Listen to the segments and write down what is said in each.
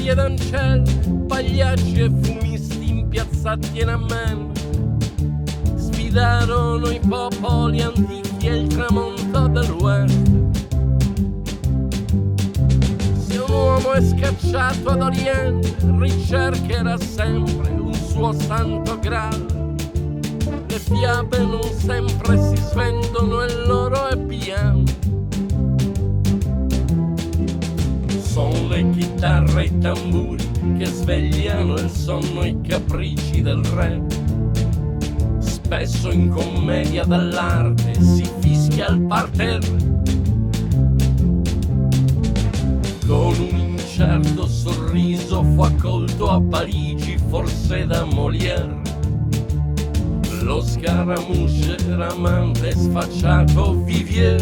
migliaia d'ancelle, pagliacci e fumisti impiazzati in ammen, sfidarono i popoli antichi e il tramonto dell'Ouest. Se un uomo è scacciato ad Oriente, ricercherà sempre un suo santo graal. Le fiabe non sempre si svendono e l'oro è piano. Sono le chitarre e i tamburi che svegliano il sonno e i capricci del re. Spesso in commedia dell'arte si fischia il parterre. Con un incerto sorriso fu accolto a Parigi, forse da Molière. Lo Scaramouche era amante sfacciato Vivier.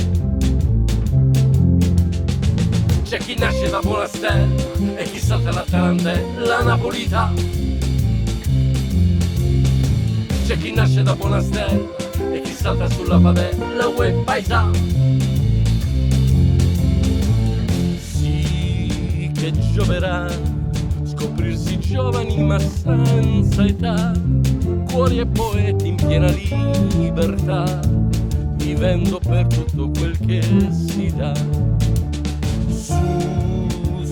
C'è chi nasce da Bonastella e chi salta la tarantella napolitana. C'è chi nasce da Bonastella e chi salta sulla padella uè paesà. Sì che gioverà scoprirsi giovani ma senza età, cuori e poeti in piena libertà, vivendo per tutto quel che si dà. Su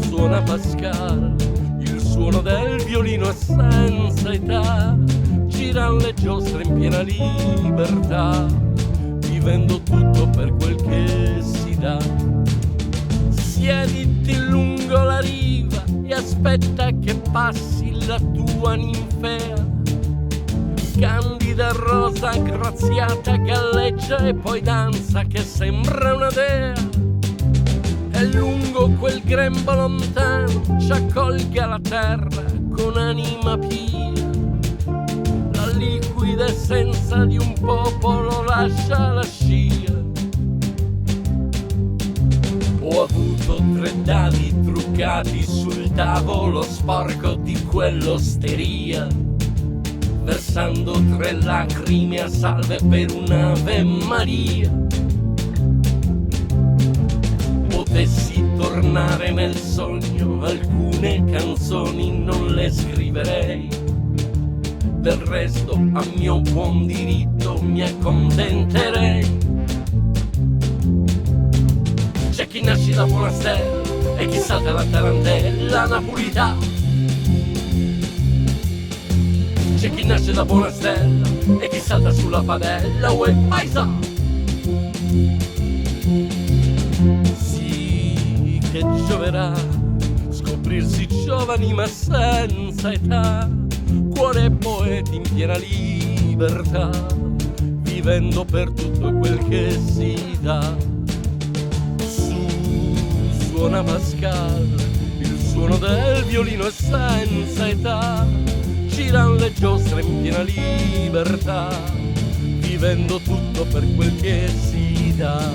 suona Pascal, il suono del violino è senza età, giran le giostre in piena libertà, vivendo tutto per quel che si dà. Siediti lungo la riva e aspetta che passi la tua ninfea, candida rosa graziata galleggia e poi danza che sembra una dea. E lungo quel grembo lontano ci accolga la terra con anima pia. La liquida essenza di un popolo lascia la scia. Ho avuto 3 dadi truccati sul tavolo sporco di quell'osteria, versando 3 lacrime a salve per un'Ave Maria. Potessi tornare nel sogno, alcune canzoni non le scriverei. Del resto, a mio buon diritto, mi accontenterei. C'è chi nasce da Bonastella e chi salta la tarantella napolitana. C'è chi nasce da Bonastella e chi salta sulla padella uè paesà. Sì che gioverà scoprirsi giovani ma senza età, cuore e poeti in piena libertà, vivendo per tutto quel che si dà. Suona Pascal, il suono del violino è senza età, giran le giostre in piena libertà, vivendo tutto per quel che si dà.